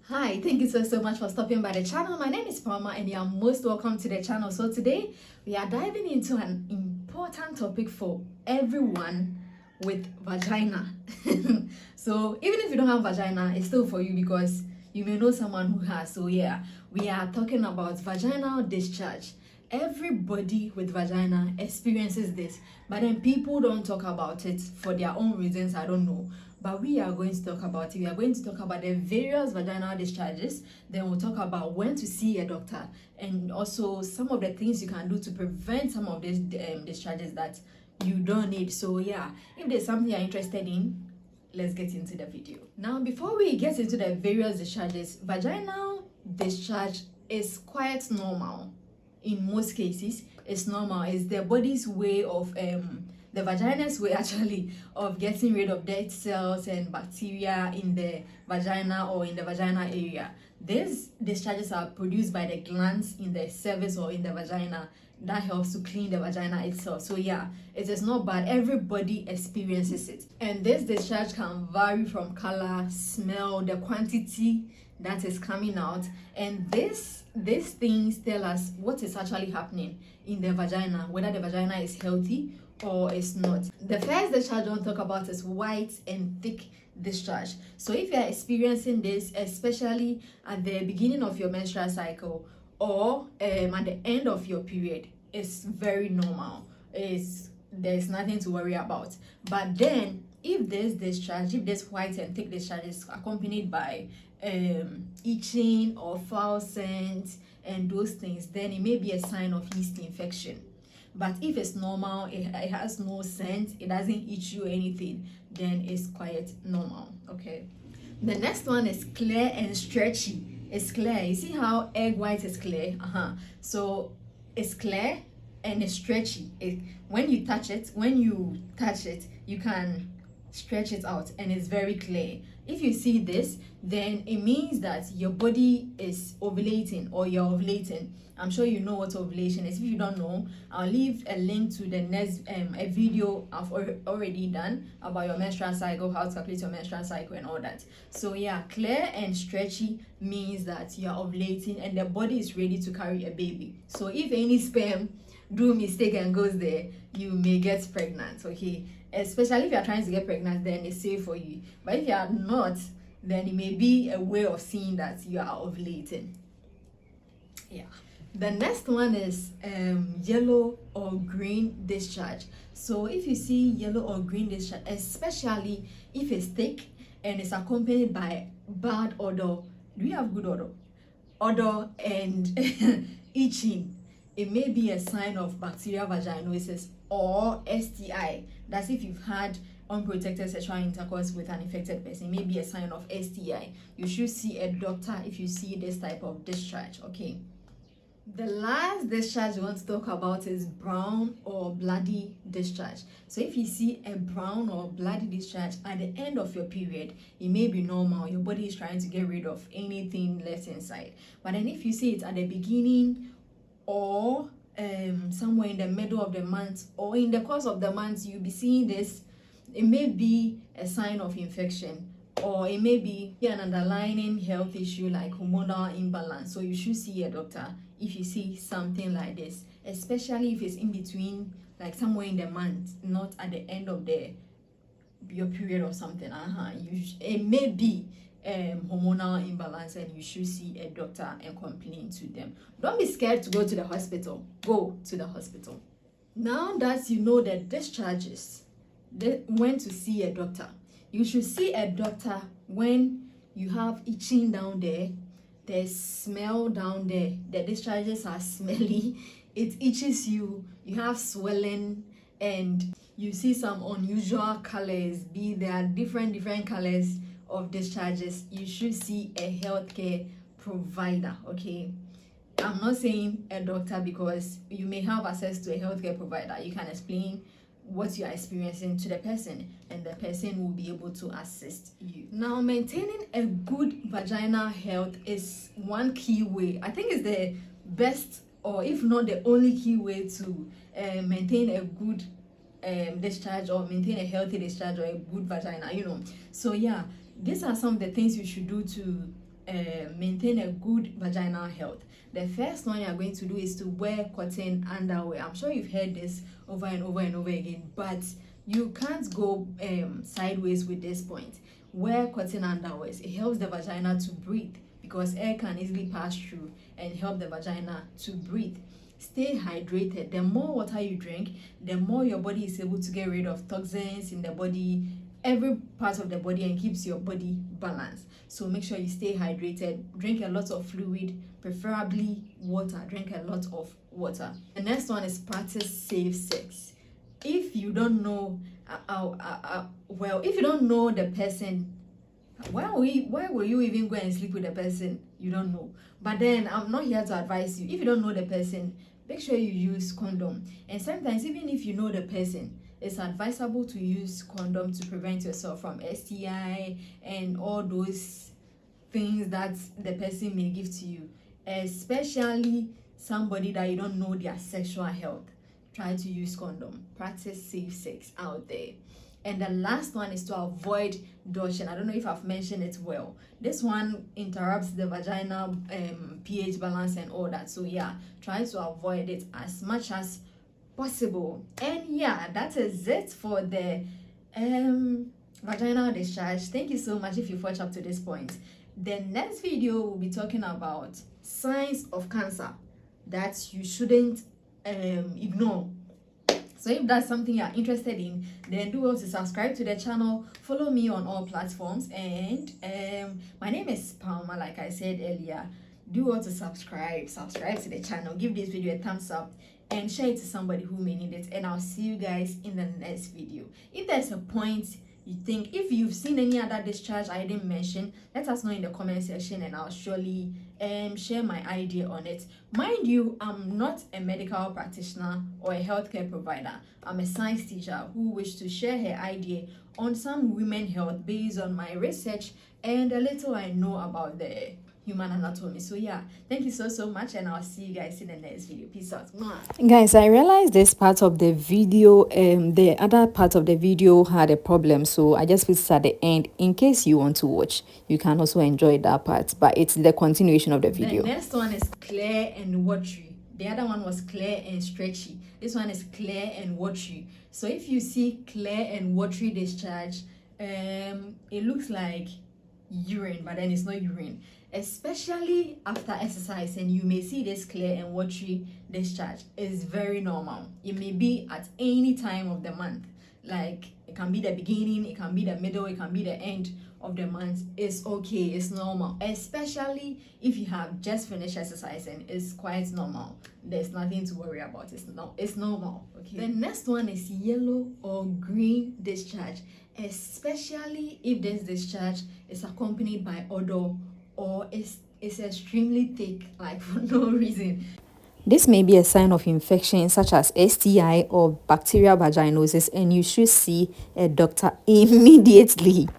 Hi, thank you so much for stopping by the channel. My name is Palma and you are most welcome to the channel. So today we are diving into an important topic for everyone with vagina. So even if you don't have vagina, it's still for you because you may know someone who has. So yeah, we are talking about vaginal discharge. Everybody with vagina experiences this, but then people don't talk about it for their own reasons. I don't know, but we are going to talk about it. We are going to talk about the various vaginal discharges. Then we'll talk about when to see a doctor and also some of the things you can do to prevent some of these discharges that you don't need. So yeah, if there's something you're interested in, let's get into the video. Now, before we get into the various discharges, vaginal discharge is quite normal. In most cases, it's normal. It's the body's way of the vagina's way actually of getting rid of dead cells and bacteria in the vagina or in the vagina area. These discharges are produced by the glands in the cervix or in the vagina that helps to clean the vagina itself. So yeah, it is not bad. Everybody experiences it, and this discharge can vary from color, smell, the quantity that is coming out, and these things tell us what is actually happening in the vagina, whether the vagina is healthy or it's not. The first discharge I want to talk about is white and thick discharge. So if you are experiencing this, especially at the beginning of your menstrual cycle or at the end of your period, it's very normal. There's nothing to worry about. But then if this white and thick discharge is accompanied by itching or foul scent and those things, then it may be a sign of yeast infection. But if it's normal, it has no scent, it doesn't itch you or anything, then it's quite normal. Okay, the next one is clear and stretchy. It's clear. You see how egg white is clear? So it's clear and it's stretchy. When you touch it, you can stretch it out and it's very clear. If you see this, then it means that your body is ovulating or you're ovulating. I'm sure you know what ovulation is. If you don't know, I'll leave a link to the next a video I've already done about your menstrual cycle, how to calculate your menstrual cycle and all that. So yeah, clear and stretchy means that you're ovulating and the body is ready to carry a baby. So if any sperm do mistake and goes there, you may get pregnant. Okay, especially if you're trying to get pregnant, then it's safe for you. But if you are not, then it may be a way of seeing that you are ovulating. Yeah. The next one is yellow or green discharge. So if you see yellow or green discharge, especially if it's thick and it's accompanied by bad odor, do you have good odor? Odor and itching, it may be a sign of bacterial vaginosis or STI. That's if you've had unprotected sexual intercourse with an infected person. It may be a sign of STI. You should see a doctor if you see this type of discharge. Okay. The last discharge we want to talk about is brown or bloody discharge. So if you see a brown or bloody discharge at the end of your period, it may be normal. Your body is trying to get rid of anything left inside. But then if you see it at the beginning or somewhere in the middle of the month or in the course of the month, you'll be seeing this, it may be a sign of infection, or it may be an underlying health issue like hormonal imbalance. So you should see a doctor if you see something like this, especially if it's in between, like somewhere in the month, not at the end of your period or something. It may be hormonal imbalance and you should see a doctor and complain to them. Don't be scared to go to the hospital. Go to the hospital. Now that you know the discharges, when to see a doctor, you should see a doctor when you have itching down there, there's smell down there, the discharges are smelly, it itches you, you have swelling, and you see some unusual colors, there are different colors of discharges. You should see a healthcare provider. Okay, I'm not saying a doctor because you may have access to a healthcare provider. You can explain what you are experiencing to the person and the person will be able to assist you. Now, maintaining a good vaginal health is one key way. I think it's the best, or if not the only key way to maintain a good discharge or maintain a healthy discharge or a good vagina, So yeah, these are some of the things you should do to maintain a good vaginal health. The first one you are going to do is to wear cotton underwear. I'm sure you've heard this over and over and over again, but you can't go sideways with this point. Wear cotton underwear. It helps the vagina to breathe because air can easily pass through and help the vagina to breathe. Stay hydrated. The more water you drink, the more your body is able to get rid of toxins in the body, every part of the body, and keeps your body balanced. So make sure you stay hydrated. Drink a lot of fluid, preferably water. Drink a lot of water. The next one is practice safe sex. If you don't know, if you don't know the person, why will you even go and sleep with the person you don't know? But then I'm not here to advise you. If you don't know the person, make sure you use condom. And sometimes even if you know the person, it's advisable to use condom to prevent yourself from STI and all those things that the person may give to you, especially somebody that you don't know their sexual health. Try to use condom. Practice safe sex out there. And the last one is to avoid douching. I don't know if I've mentioned it well. This one interrupts the vaginal pH balance and all that. So yeah, try to avoid it as much as possible. And yeah, that is it for the vaginal discharge. Thank you so much if you've watched up to this point. The next video will be talking about signs of cancer that you shouldn't ignore. So if that's something you're interested in, then do well to subscribe to the channel, follow me on all platforms, and my name is Palma, like I said earlier. Do well to subscribe to the channel, give this video a thumbs up, and share it to somebody who may need it. And I'll see you guys in the next video. If there's a point you think, if you've seen any other discharge I didn't mention, let us know in the comment section, and I'll surely share my idea on it. Mind you, I'm not a medical practitioner or a healthcare provider. I'm a science teacher who wished to share her idea on some women health based on my research and a little I know about the human anatomy. So yeah, thank you so much, and I'll see you guys in the next video. Peace out. Guys, I realized this part of the video, the other part of the video had a problem, so I just put it at the end in case you want to watch. You can also enjoy that part, but it's the continuation of the video. The next one is clear and watery. The other one was clear and stretchy. This one is clear and watery. So if you see clear and watery discharge, it looks like urine, but then it's not urine. Especially after exercise, and you may see this clear and watery discharge. Is very normal. It may be at any time of the month. Like, it can be the beginning, it can be the middle, it can be the end of the month. It's okay, it's normal. Especially if you have just finished exercising, it's quite normal. There's nothing to worry about. It's normal. Okay. The next one is yellow or green discharge, especially if this discharge is accompanied by odor or it's extremely thick, like for no reason. This may be a sign of infection such as STI or bacterial vaginosis, and you should see a doctor immediately.